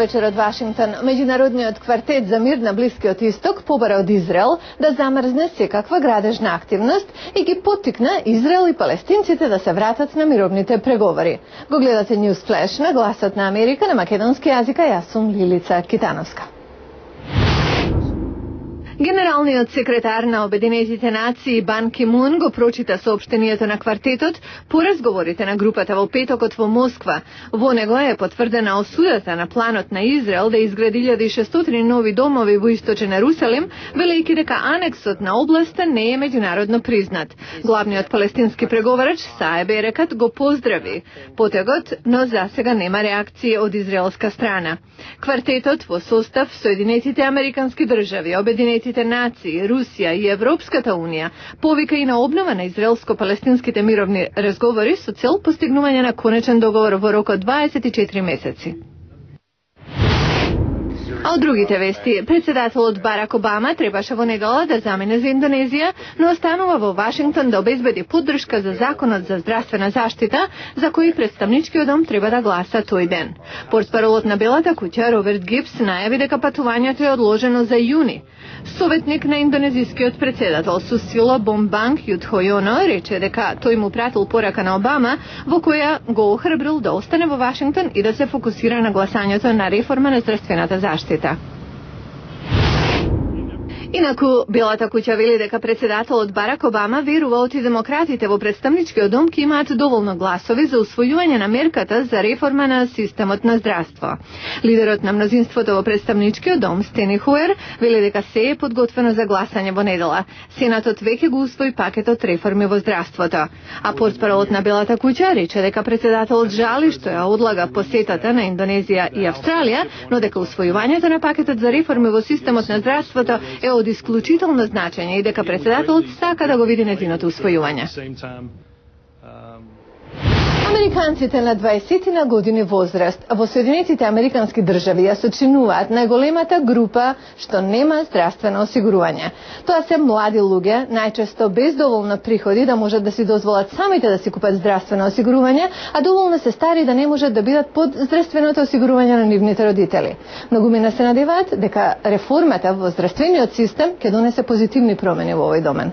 вечер од Вашингтон. Меѓународниот квартет за мир на Блискиот Исток побара од Израел да замрзне секаква градежна активност и ги поттикна Израел и палестинците да се вратат на мировните преговори. Го гледате News Flash на Гласот на Америка на македонски јазик, а јас сум Лилица Китановска. Генералниот секретар на Обединетите нации Бан Ки Мун го прочита соопштението на квартетот по разговорите на групата во петокот во Москва. Во него е потврдена осудата на планот на Израел да изгради 1600 нови домови во источен Ерусалим, велејќи дека анексот на областа не е меѓународно признат. Главниот палестински преговарач Саеб Ерекат го поздрави потегот, но засега нема реакција од израелска страна. Квартетот во состав Соединетите американски држави, Обединетите нации, Русија и Европската унија повика и на обнова на израелско-палестинските мировни разговори со цел постигнување на конечен договор во рок од 24 месеци. А од другите вести, председателот Барак Обама требаше во недела да замине за Индонезија, но останува во Вашингтон да обезбеди поддршка за законот за здравствена заштита, за кој представничкиот дом треба да гласа тој ден. Портпаролот на Белата куќа Роберт Гибс најави дека патувањето е одложено за јуни. Советник на индонезискиот председател Сусило Бомбанг Јудхојоно рече дека тој му пратил порака на Обама во која го охрабрил да остане во Вашингтон и да се фокусира на гласањето на реформа на здравствената заштита. Инаку, Белата куќа вели дека председателот Барак Обама верува оти демократите во представничкиот дом ќе имаат доволно гласови за усвојување на мерката за реформа на системот на здравство. Лидерот на мнозинството во представничкиот дом, Стени Хуер, вели дека се е подготвено за гласање во недела. Сенатот веќе го усвои пакетот реформи во здравството. А портпаролот на Белата куќа рече дека председателот жали што ја одлага посетата на Индонезија и Австралија, но дека усвојувањето на пакетот за реформи во системот на здравството е од исклучително значење и дека председателот сака да го види нејзиното усвојување. Американците на 20 на години возраст во Соединетите американски држави ја сочинуваат најголемата група што нема здравствено осигурување. Тоа се млади луѓе, најчесто без доволно приходи да можат да си дозволат самите да си купат здравствено осигурување, а доволно се стари да не можат да бидат под здравственото осигурување на нивните родители. Многумина се надеваат дека реформата во здравствениот систем ќе донесе позитивни промени во овој домен.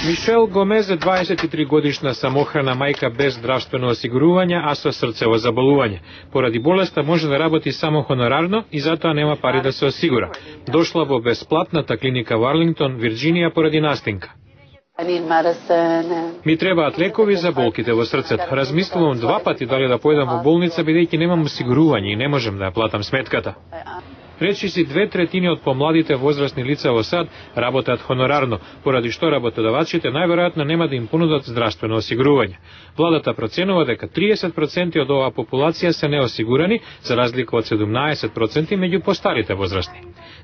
Мишел Гомез е 23 годишна самохрана мајка без здравствено осигурување, а со срцево заболување. Поради болеста може да работи само хонорарно и затоа нема пари да се осигура. Дошла во бесплатната клиника во Арлингтон, Вирџинија поради настинка. Ми требаат лекови за болките во срцето. Размислувам 2 пати дали да појдам во болница бидејќи немам осигурување и не можам да ја платам сметката. Речиси 2/3 од помладите возрастни лица во САД работат хонорарно, поради што работодавачите најверојатно нема да им понудат здравствено осигурување. Владата проценува дека 30% од оваа популација се неосигурани, за разлика од 17% меѓу постарите возрастни.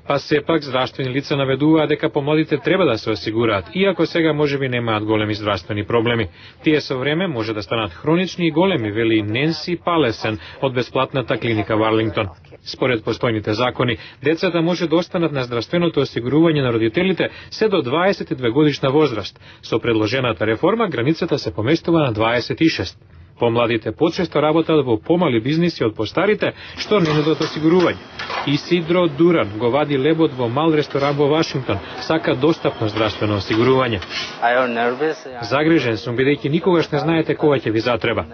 Па сепак здравствени лица наведуваат дека помладите треба да се осигураат, иако сега можеби немаат големи здравствени проблеми. Тие со време може да станат хронични и големи, вели Ненси Палесен од бесплатната клиника во Арлингтон. Според постојните закони, децата може да останат на здравственото осигурување на родителите се до 22 годишна возраст. Со предложената реформа границата се поместува на 26. Помладите почесто работат во помали бизниси од постарите, што не нудат осигурување. Исидро Дуран го вади лебот во мал ресторан во Вашингтон, сака достапно здравствено осигурување. Загрижен сум, бидејќи никогаш не знаете кога ќе ви затреба.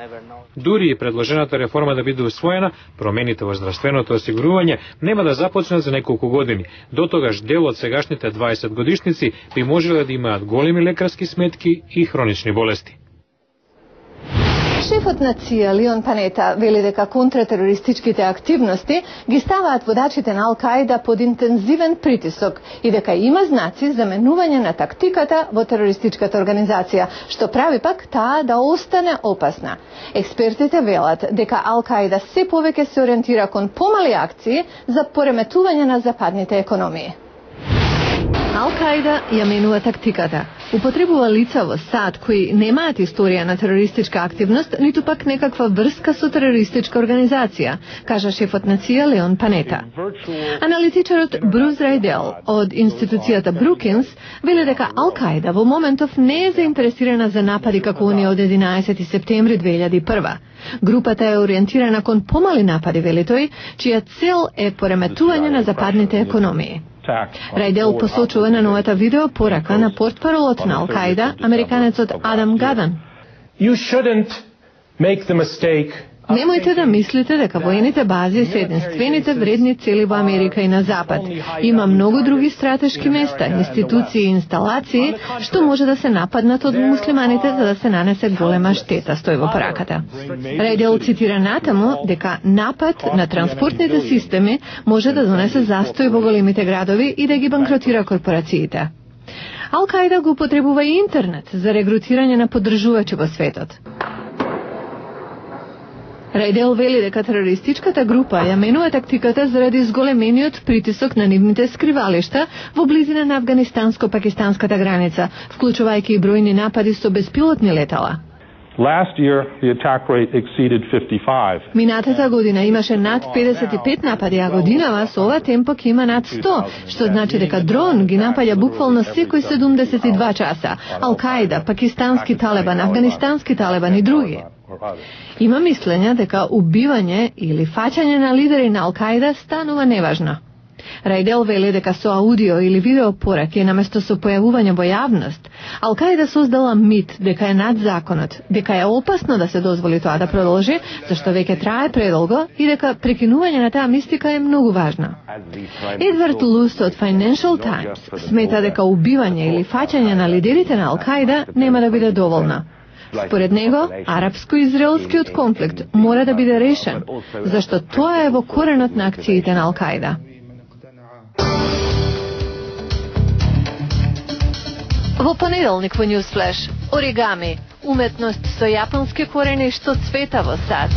Дури и предложената реформа да биде усвоена, промените во здравственото осигурување нема да започнат за неколку години. До тогаш дел од сегашните 20 годишници би можеле да имаат големи лекарски сметки и хронични болести. Шефот на ЦИА Леон Панета вели дека контратерористичките активности ги ставаат водачите на Ал-Каида под интензивен притисок и дека има знаци за менување на тактиката во терористичката организација, што прави пак таа да остане опасна. Експертите велат дека Ал-Каида се повеќе се ориентира кон помали акции за пореметување на западните економии. Ал-Каида ја менува тактиката. употребува лица во САД кои немаат историја на терористичка активност, ниту пак некаква врска со терористичка организација, кажа шефот на ЦИА Леон Панета. Аналитичарот Бруз Райдел од институцијата Брукинс вели дека Ал-Каида во моментов не е заинтересирана за напади како оние од 11 септември 2001. Групата е ориентирана кон помали напади, вели тој, чија цел е пореметување на западните економии. Райдел посочува на новата видео порака на портпаролот на Ал-Каида, американецот Адам Гадан. Немојте да мислите дека воените бази се единствените вредни цели во Америка и на Запад. Има многу други стратешки места, институции и инсталации што може да се нападнат од муслиманите за да се нанесе голема штета, стои во пораката. Райдел цитира натаму дека напад на транспортните системи може да донесе застој во големите градови и да ги банкротира корпорациите. Ал-Каида го употребува и интернет за регрутирање на поддржувачи во светот. Райдел вели дека терористичката група ја менува тактиката заради зголемениот притисок на нивните скривалишта во близина на афганистанско-пакистанската граница, вклучувајќи и бројни напади со безпилотни летала. Last year, the attack rate exceeded 55. Минатата година имаше над 55 напади, а годинава со ова темпо ќе има над 100, што значи дека дрон ги напаѓа буквално секој 72 часа. Ал-Каида, пакистански Талебан, афганистански Талебан и други. Има мислење дека убивање или фаќање на лидери на Ал-Каида станува неважно. Райдел вели дека со аудио или видео пораки наместо со појавување во јавност, Ал-Каида создала мит дека е над законот, дека е опасно да се дозволи тоа да продолжи, зашто веќе трае предолго и дека прекинување на таа мистика е многу важно. Едвард Лус од Financial Times смета дека убивање или фаќање на лидерите на Ал-Каида нема да биде доволно. Според него, арапско-израелскиот конфликт мора да биде решен, зашто тоа е во коренот на акциите на Ал-Каида. Во понеделник во Newsflash, оригами, уметност со јапонски корени што цвета во САД.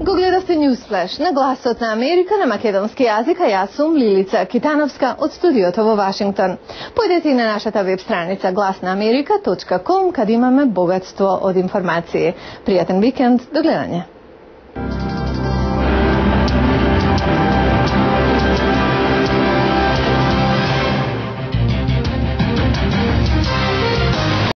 Го гледавте Newsflash на гласот на Америка на македонски јазик, а јас сум Лилица Китановска од студиото во Вашингтон. Појдете и на нашата веб страница glasnaamerika.com, каде имаме богатство од информации. Пријатен викенд, до гледање.